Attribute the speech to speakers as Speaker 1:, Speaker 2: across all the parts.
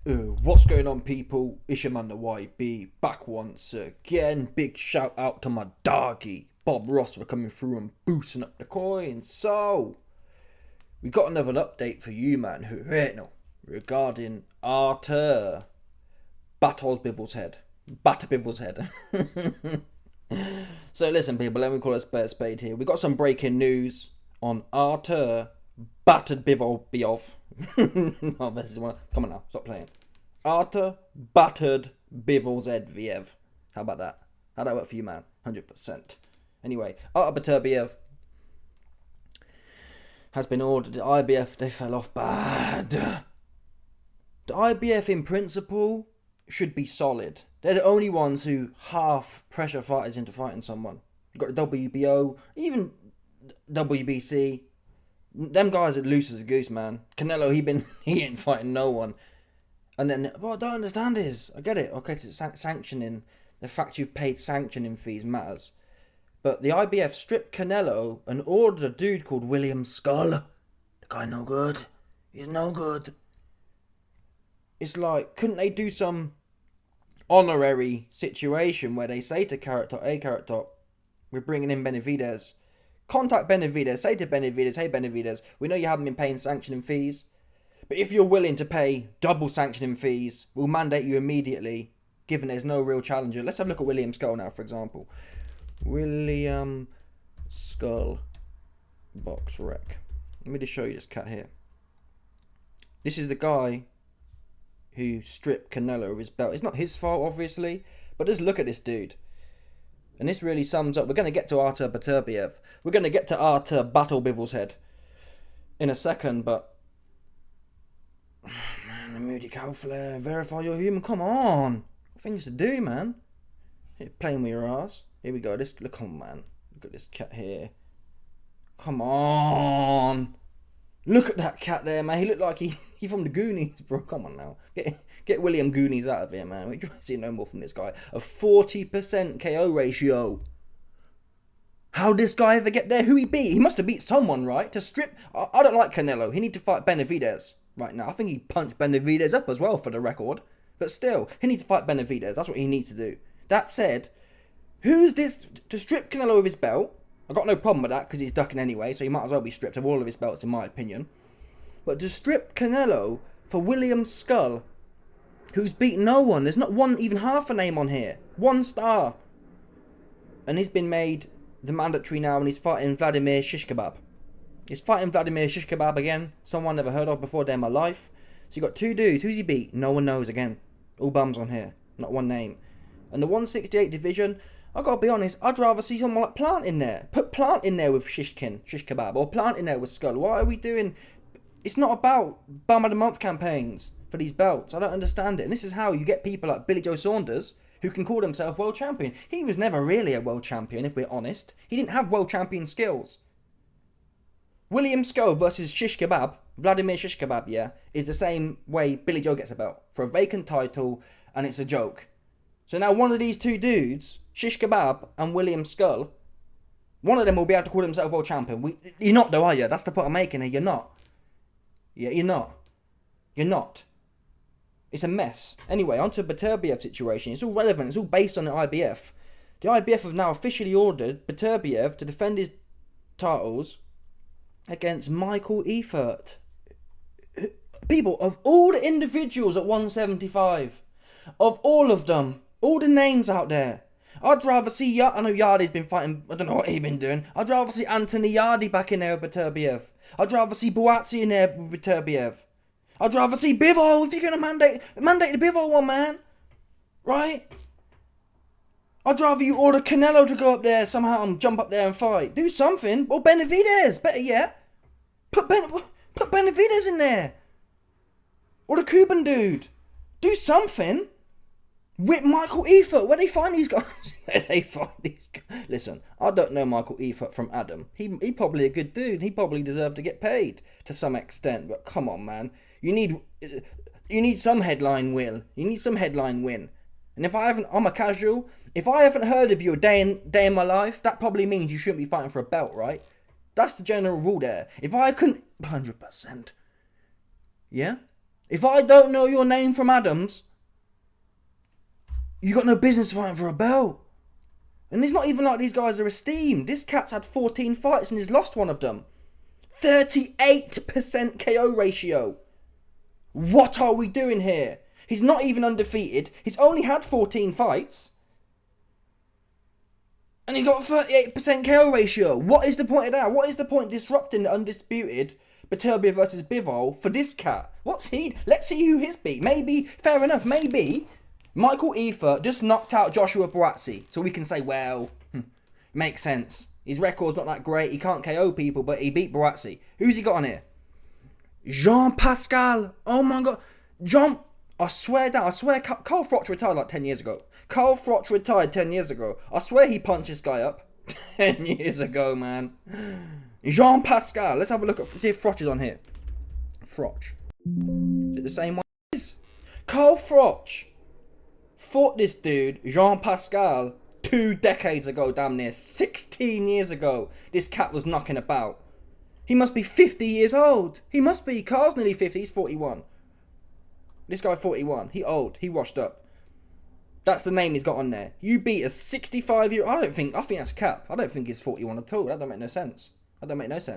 Speaker 1: What's going on, people? It's your Mando YB back once again. Big shout out to my doggy Bob Ross for coming through and boosting up the coins. So we got another update for you, man. Regarding Artur Beterbiev head. Beterbiev head. So listen, people. Let me call it a spade here. We got some breaking news on Artur Beterbiev. Oh, this is one. Come on now, stop playing. Artur Beterbiev. How about that? How'd that work for you, man? 100%. Anyway, Artur Beterbiev has been ordered. The IBF, they fell off bad. The IBF, in principle, should be solid. They're the only ones who half pressure fighters into fighting someone. You've got the WBO, even WBC. Them guys are loose as a goose, man. Canelo, he ain't fighting no one. And then, what I don't understand is, I get it, okay, so it's sanctioning, the fact you've paid sanctioning fees matters. But the IBF stripped Canelo and ordered a dude called William Skull. The guy no good. He's no good. It's like, couldn't they do some honorary situation where they say to Carrot Top, we're bringing in Benavidez. Contact Benavidez, say to Benavidez, hey Benavidez, we know you haven't been paying sanctioning fees, but if you're willing to pay double sanctioning fees, we'll mandate you immediately, given there's no real challenger. Let's have a look at William Skull now, for example. William Skull box rec. Let me just show you this cat here. This is the guy who stripped Canelo of his belt. It's not his fault, obviously, but just look at this dude. And this really sums up. We're going to get to Artur Beterbiev. We're going to get to Artur Beterbiev head in a second, but man, the moody cow flare, verify your human. Come on, things to do, man. You're playing with your ass. Here we go. Look on, man. Look at this cat here. Come on. Look at that cat there, man. He looked like he from the Goonies, bro. Come on now. Get William Goonies out of here, man. We're trying to see no more from this guy. A 40% KO ratio. How did this guy ever get there? Who he beat? He must have beat someone, right? To strip... I don't like Canelo. He need to fight Benavidez right now. I think he punched Benavidez up as well, for the record. But still, he needs to fight Benavidez. That's what he needs to do. That said, who's this... To strip Canelo of his belt... I've got no problem with that because he's ducking anyway, so he might as well be stripped of all of his belts, in my opinion. But to strip Canelo for William Skull, who's beaten no one, there's not one, even half a name on here. 1 star. And he's been made the mandatory now, and he's fighting Vladimir Shish Kebab. He's fighting Vladimir Shish Kebab again, someone I've never heard of before day in my life. So you got 2 dudes. Who's he beat? No one knows again. All bums on here, not one name. And the 168 division... I gotta be honest, I'd rather see someone like Plant in there. Put Plant in there with Shish Kebab, or Plant in there with Skull. Why are we doing... It's not about Bum of the Month campaigns for these belts. I don't understand it. And this is how you get people like Billy Joe Saunders, who can call himself world champion. He was never really a world champion, if we're honest. He didn't have world champion skills. William Skull versus Shish Kebab, Vladimir Shish Kebab, yeah, is the same way Billy Joe gets a belt. For a vacant title, and it's a joke. So now one of these 2 dudes, Shish Kebab and William Skull, one of them will be able to call himself world champion. You're not though, are you? That's the point I'm making here. You're not. Yeah, you're not. You're not. It's a mess. Anyway, onto the Beterbiev situation. It's all relevant. It's all based on the IBF. The IBF have now officially ordered Beterbiev to defend his titles against Michael Eifert. People, of all the individuals at 175, of all of them, all the names out there, I'd rather see... I know Yardi's been fighting... I don't know what he's been doing. I'd rather see Anthony Yardi back in there with Beterbiev. I'd rather see Buatsi in there with Beterbiev. I'd rather see Bivol, if you're going to mandate the Bivol one, man. Right? I'd rather you order Canelo to go up there somehow and jump up there and fight. Do something. Or Benavidez, better yet. Put Benavidez in there. Or the Cuban dude. Do something. With Michael Eifert, where they find these guys? Where they find these guys? Listen, I don't know Michael Eifert from Adam. He probably a good dude. He probably deserved to get paid to some extent. But come on, man, you need some headline win. You need some headline win. And I'm a casual. If I haven't heard of you a day in my life, that probably means you shouldn't be fighting for a belt, right? That's the general rule there. If I couldn't, 100%. Yeah. If I don't know your name from Adams, you got no business fighting for a belt. And it's not even like these guys are esteemed. This cat's had 14 fights and he's lost one of them. 38% KO ratio. What are we doing here? He's not even undefeated. He's only had 14 fights. And he's got a 38% KO ratio. What is the point of that? What is the point disrupting the undisputed Beterbiev versus Bivol for this cat? Let's see who his beat. Maybe, fair enough, maybe Michael Eifert just knocked out Joshua Buatsi. So we can say, well, makes sense. His record's not that great. He can't KO people, but he beat Buatsi. Who's he got on here? Jean-Pascal. Oh my God. I swear Carl Froch retired like 10 years ago. Carl Froch retired 10 years ago. I swear he punched this guy up 10 years ago, man. Jean-Pascal. Let's have a look at, see if Froch is on here. Froch. Is it the same one? Carl Froch fought this dude, Jean-Pascal, 2 decades ago, damn near. 16 years ago. This cat was knocking about. He must be 50 years old. He must be. Carl's nearly 50. He's 41. This guy 41. He old. He washed up. That's the name he's got on there. You beat a 65-year-old. I think that's cap. I don't think he's 41 at all. That don't make no sense.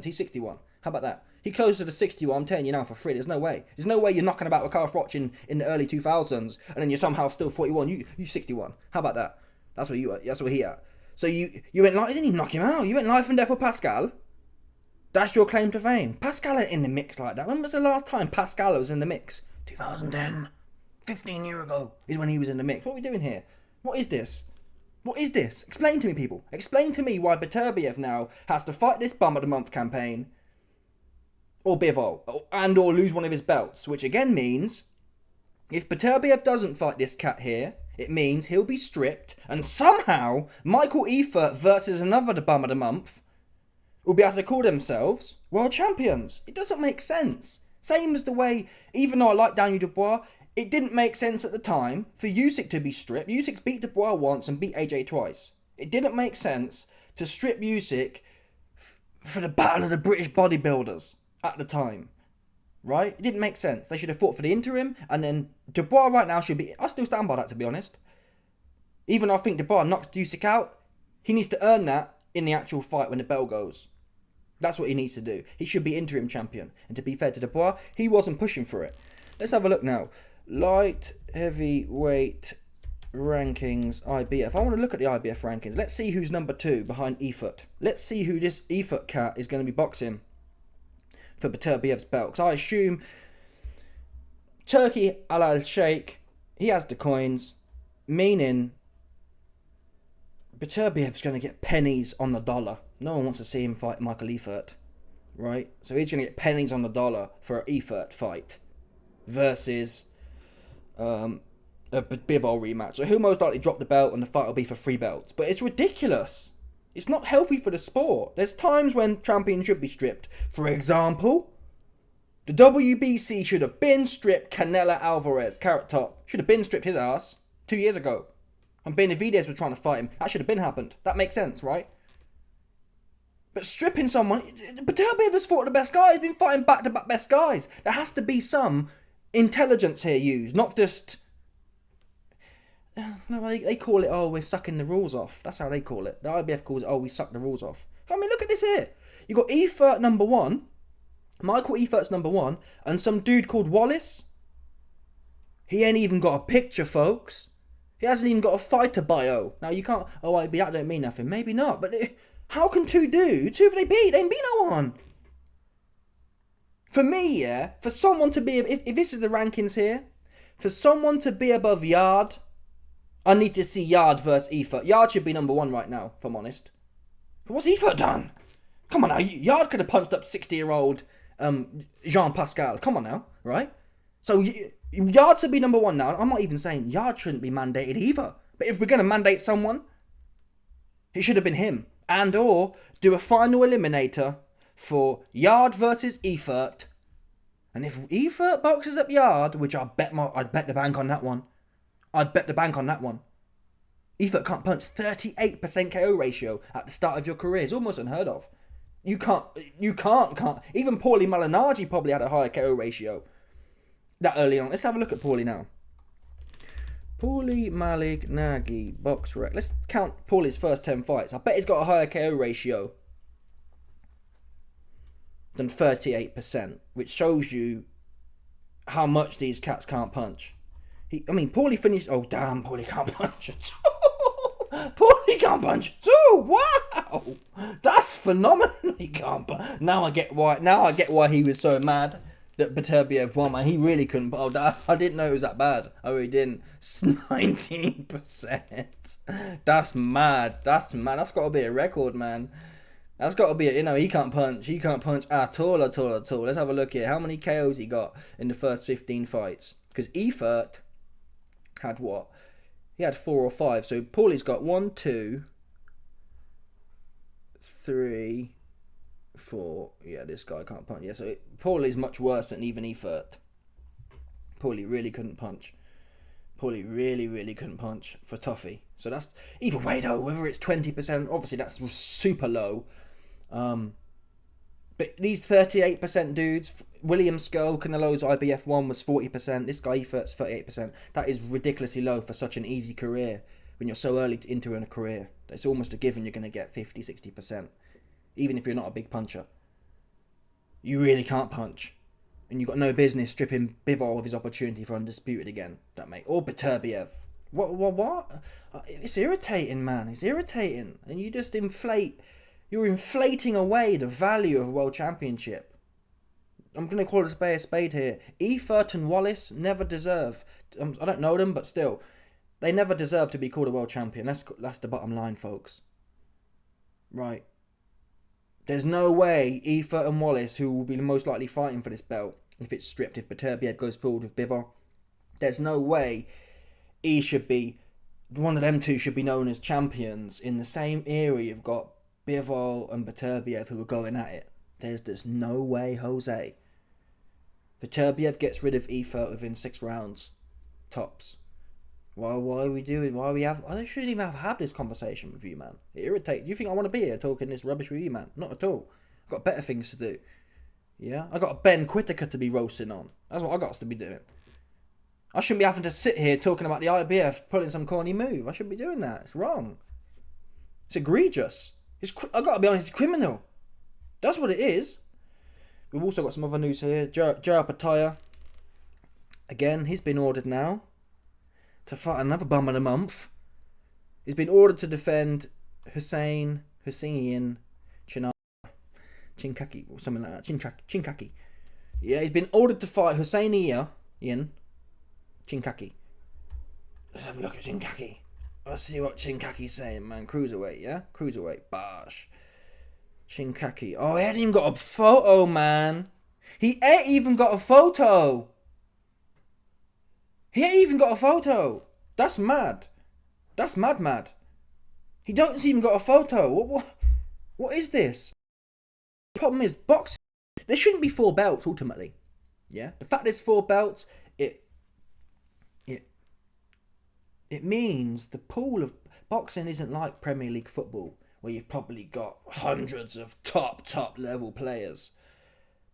Speaker 1: He's 61. How about that? He closer to 61. I'm telling you now for free. There's no way. There's no way you're knocking about with Carl Froch in the early 2000s and then you're somehow still 41. You 61. How about that? That's where you are. That's where he at. So you went like, you didn't even knock him out. You went life and death with Pascal. That's your claim to fame. Pascal ain't in the mix like that. When was the last time Pascal was in the mix? 2010. 15 years ago is when he was in the mix. What are we doing here? What is this? What is this? Explain to me, people. Explain to me why Beterbiev now has to fight this bum of the month campaign or Bivol or lose one of his belts, which again means if Beterbiev doesn't fight this cat here, it means he'll be stripped and somehow Michael Eifert versus another bum of the month will be able to call themselves world champions. It doesn't make sense. Same as the way, even though I like Daniel Dubois, it didn't make sense at the time for Usyk to be stripped. Usyk beat Dubois once and beat AJ twice. It didn't make sense to strip Usyk for the battle of the British bodybuilders at the time. Right? It didn't make sense. They should have fought for the interim, and then Dubois right now should be... I still stand by that, to be honest. Even though I think Dubois knocks Usyk out, he needs to earn that in the actual fight when the bell goes. That's what he needs to do. He should be interim champion. And to be fair to Dubois, he wasn't pushing for it. Let's have a look now. Light heavyweight rankings, IBF. I want to look at the IBF rankings. Let's see who's number 2 behind Eifert. Let's see who this Eifert cat is going to be boxing for Beterbiev's belt. Because I assume Turkey Al Sheikh, he has the coins, meaning Beterbiev's going to get pennies on the dollar. No one wants to see him fight Michael Eifert, right? So he's going to get pennies on the dollar for an Eifert fight versus a Bivol rematch. So he'll most likely drop the belt and the fight will be for 3 belts. But it's ridiculous. It's not healthy for the sport. There's times when champions should be stripped. For example, the WBC should have been stripped Canelo Alvarez, Carrot Top. Should have been stripped his ass 2 years ago. And Benavidez was trying to fight him. That should have been happened. That makes sense, right? But stripping someone... Beterbiev has fought the best guy. He's been fighting back-to-back best guys. There has to be some intelligence here used. Not just... No, they call it, we're sucking the rules off. That's how they call it. The IBF calls it, we suck the rules off. I mean, look at this here. You got Eifert number 1. Michael Eifert's number 1. And some dude called Wallace. He ain't even got a picture, folks. He hasn't even got a fighter bio. Now, you can't... that don't mean nothing. Maybe not. But how can 2 dudes... Who have they beat? They ain't beat no one. For me, yeah, for someone to be... If this is the rankings here, for someone to be above Yard... I need to see Yard versus Eifert. Yard should be number 1 right now, if I'm honest. But what's Eifert done? Come on now. Yard could have punched up 60-year-old Jean-Pascal. Come on now, right? So Yard should be number 1 now. I'm not even saying Yard shouldn't be mandated either. But if we're going to mandate someone, it should have been him. And or do a final eliminator for Yard versus Eifert. And if Eifert boxes up Yard, which I'd bet the bank on that one. Eifert can't punch. 38% KO ratio at the start of your career is almost unheard of. You can't. Even Paulie Malignaggi probably had a higher KO ratio. that early on. Let's have a look at Paulie now. Paulie Malignaggi, box rec. Let's count Paulie's first 10 fights. I bet he's got a higher KO ratio than 38%, which shows you how much these cats can't punch. Paulie finished... Oh, damn, Paulie can't punch at all. Paulie can't punch at all. Wow. That's phenomenal. He can't punch. Now I get why he was so mad that Beterbiev won, man. He really couldn't. Oh, I didn't know it was that bad. I really didn't. 19%. That's mad. That's got to be a record, man. That's got to be he can't punch. He can't punch at all. Let's have a look here. How many KOs he got in the first 15 fights? Because Efert had what? He had 4 or 5. So Paulie's got 1, 2, 3, 4. Yeah, this guy can't punch. Yeah, so Paulie's much worse than even Efert. Paulie really couldn't punch. Paulie really couldn't punch for Tuffy. So that's... Either way though, whether it's 20%, obviously that's super low. But these 38% dudes, William Skull, Canelo's IBF 1 was 40%. This guy Efert's 38%. That is ridiculously low for such an easy career. When you're so early into a career, it's almost a given you're going to get 50-60%. Even if you're not a big puncher. You really can't punch. And you've got no business stripping Bivol of his opportunity for Undisputed again. That mate. Or Beterbiev. What? It's irritating, man. It's irritating. And you just inflate... You're inflating away the value of a world championship. I'm going to call a spade here. Efert and Wallace never deserve... I don't know them, but still. They never deserve to be called a world champion. That's the bottom line, folks. Right. There's no way Efert and Wallace, who will be the most likely fighting for this belt, if it's stripped, if Beterbiev goes forward with Bivol, there's no way one of them two should be known as champions in the same era. You've got Bivol and Beterbiev who are going at it. There's just no way, Jose. Beterbiev gets rid of Efert within 6 rounds. Tops. Why are we doing... I shouldn't even have had this conversation with you, man. It irritates... Do you think I want to be here talking this rubbish with you, man? Not at all. I've got better things to do. Yeah? I got Ben Whittaker to be roasting on. That's what I got to be doing. I shouldn't be having to sit here talking about the IBF pulling some corny move. I shouldn't be doing that. It's wrong. It's egregious. I got to be honest, it's criminal. That's what it is. We've also got some other news here. Gerard Pataya. Again, he's been ordered now to fight another bum of the month. He's been ordered to defend Hussein Chinkaki or something like that. Chinkaki. Yeah, he's been ordered to fight Hussein Chinkaki. Let's have a look at Chinkaki. Let's see what Chinkaki's saying, man. Cruiserweight, yeah? Cruiserweight. Bosh. Chinkaki. Oh, he hadn't even got a photo, man. He ain't even got a photo. That's mad. That's mad. He don't even got a photo. What is this? The problem is, boxing... There shouldn't be 4 belts, ultimately. Yeah? The fact there's 4 belts, it means the pool of... Boxing isn't like Premier League football, where you've probably got hundreds of top level players.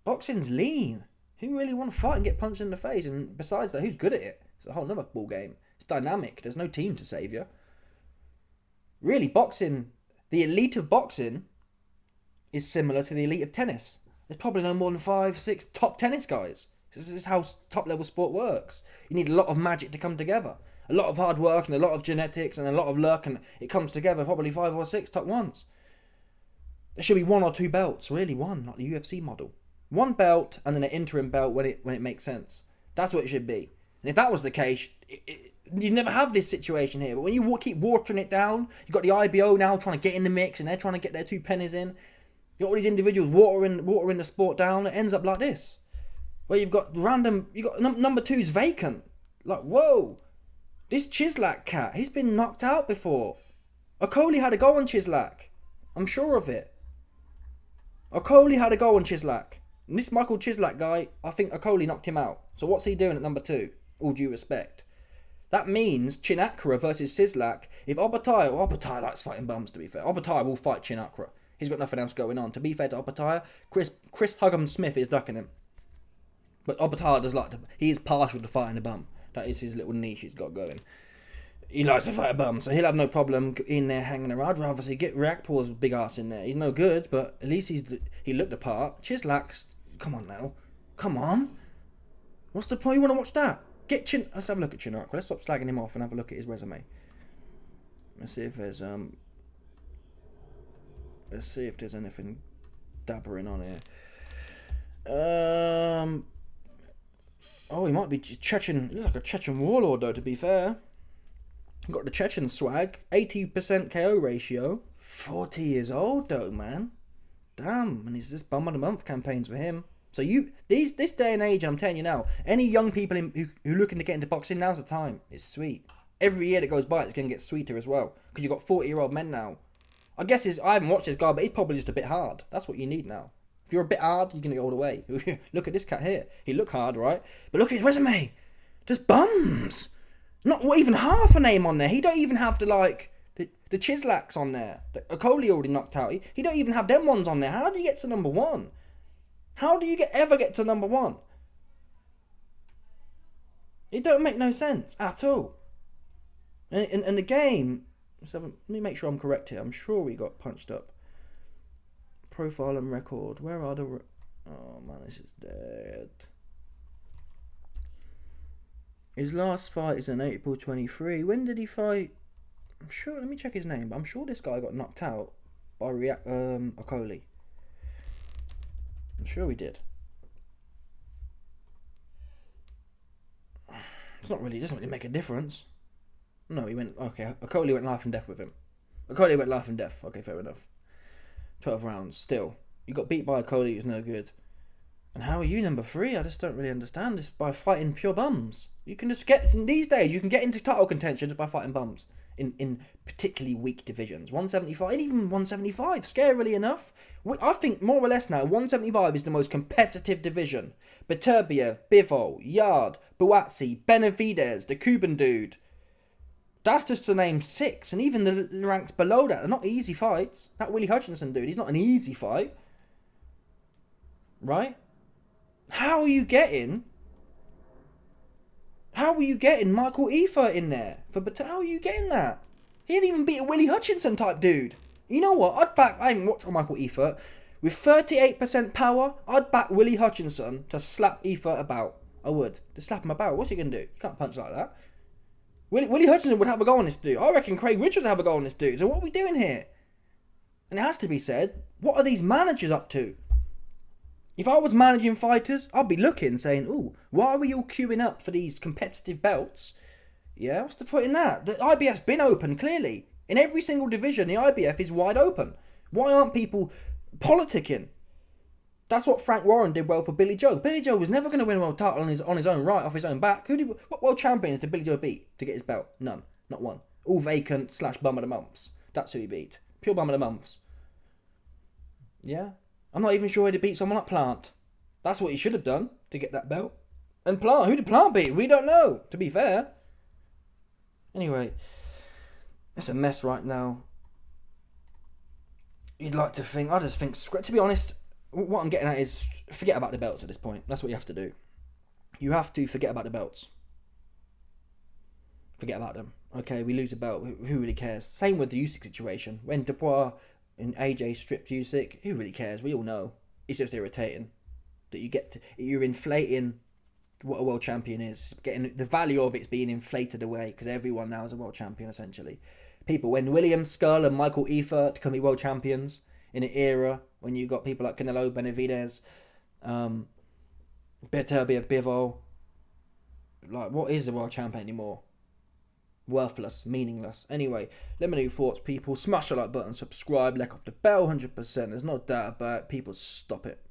Speaker 1: Boxing's lean. Who really want to fight and get punched in the face? And besides that, who's good at it? It's a whole nother ball game. It's dynamic. There's no team to save you. Really, boxing... The elite of boxing is similar to the elite of tennis. There's probably no more than 5, 6 top tennis guys. This is how top level sport works. You need a lot of magic to come together. A lot of hard work and a lot of genetics and a lot of luck, and it comes together, probably 5 or 6 top ones. There should be 1 or 2 belts, really 1, like the UFC model. 1 belt and then an interim belt when it makes sense. That's what it should be. And if that was the case, you'd never have this situation here. But when you keep watering it down, you've got the IBO now trying to get in the mix, and they're trying to get their 2 pennies in. You've got all these individuals watering the sport down. It ends up like this, where you've got number 2's vacant. Like, whoa, this Chislak cat, he's been knocked out before. Okoli had a go on Chislak. I'm sure of it. Okoli had a go on Chislak. And this Michael Chislak guy, I think Okoli knocked him out. So what's he doing at number 2? All due respect. That means Chinakra versus Sislak. If Obatai likes fighting bums, to be fair. Obatai will fight Chinakra. He's got nothing else going on. To be fair to Obatai, Chris Hugham Smith is ducking him. But Obatala does like to... He is partial to fighting a bum. That is his little niche he's got going. He likes to fight a bum, so he'll have no problem in there hanging around. I'd rather see get Reakpor's big ass in there. He's no good, but at least he looked the part. Chislak's... Come on now. Come on. What's the point? You want to watch that? Let's have a look at Chinark. Let's stop slagging him off and have a look at his resume. Let's see if there's anything dabbering on here. Oh, he might be Chechen. He looks like a Chechen warlord, though, to be fair. Got the Chechen swag. 80% KO ratio. 40 years old, though, man. Damn. And it's just bum of the month campaigns for him. So this day and age, I'm telling you now, any young people who looking to get into boxing, now's the time. It's sweet. Every year that goes by, it's going to get sweeter as well. Because you've got 40-year-old men now. I guess I haven't watched this guy, but he's probably just a bit hard. That's what you need now. If you're a bit hard, you're going to go all the way. Look at this cat here. He look hard, right? But look at his resume. Just bums. Not even half a name on there. He don't even have the Chislaks on there. The Okoli already knocked out. He don't even have them ones on there. How do you get to number one? How do you ever get to number one? It don't make no sense at all. And the game... let me make sure I'm correct here. I'm sure we got punched up. Profile and record. Where are the... Oh, man, this is dead. His last fight is in April 23. When did he fight? I'm sure... Let me check his name. But I'm sure this guy got knocked out by Okoli. I'm sure he did. It doesn't really make a difference. No, he went... Okay, Okoli went life and death with him. Okoli went life and death. Okay, fair enough. 12 rounds. Still. You got beat by Okoli, who's no good. And how are you number 3? I just don't really understand this. By fighting pure bums. You can just get... These days, you can get into title contention just by fighting bums. In particularly weak divisions. 175, and even 175, scarily enough. I think more or less now, 175 is the most competitive division. Beterbiev, Bivol, Yard, Buatsi, Benavidez, the Cuban dude. That's just to name 6, and even the ranks below that are not easy fights. That Willie Hutchinson dude, he's not an easy fight. Right? How are you getting Michael Efer in there? How are you getting that? He didn't even beat a Willie Hutchinson type dude. You know what? I haven't watched Michael Efer. With 38% power, I'd back Willie Hutchinson to slap Efer about. I would. To slap him about. What's he going to do? He can't punch like that. Willie Hutchinson would have a go on this dude. I reckon Craig Richards would have a go on this dude. So what are we doing here? And it has to be said, what are these managers up to? If I was managing fighters, I'd be looking, saying, ooh, why are we all queuing up for these competitive belts? Yeah, what's the point in that? The IBF's been open, clearly. In every single division, the IBF is wide open. Why aren't people politicking? That's what Frank Warren did well for Billy Joe. Billy Joe was never going to win a world title on his own right, off his own back. What world champions did Billy Joe beat to get his belt? None. Not one. All vacant / bum of the months. That's who he beat. Pure bum of the months. Yeah? I'm not even sure he'd beat someone like Plant. That's what he should have done to get that belt. And Plant, who did Plant beat? We don't know, to be fair. Anyway, it's a mess right now. You'd like to think, I just think, to be honest, what I'm getting at is forget about the belts at this point. That's what you have to do. You have to forget about the belts. Forget about them. Okay, we lose a belt. Who really cares? Same with the Usyk situation. When Dubois and AJ stripped Usyk, who really cares? We all know. It's just irritating that you're inflating what a world champion is. Getting the value of it's being inflated away because everyone now is a world champion essentially. People, when William Skull and Michael Efer to come be world champions in an era when you got people like Canelo, Benavidez, Beterbiev, Bivol, like what is a world champion anymore? Worthless, meaningless. Anyway, let me know your thoughts, people. Smash the like button, subscribe, let off the bell, 100%. There's no doubt about it. People, stop it.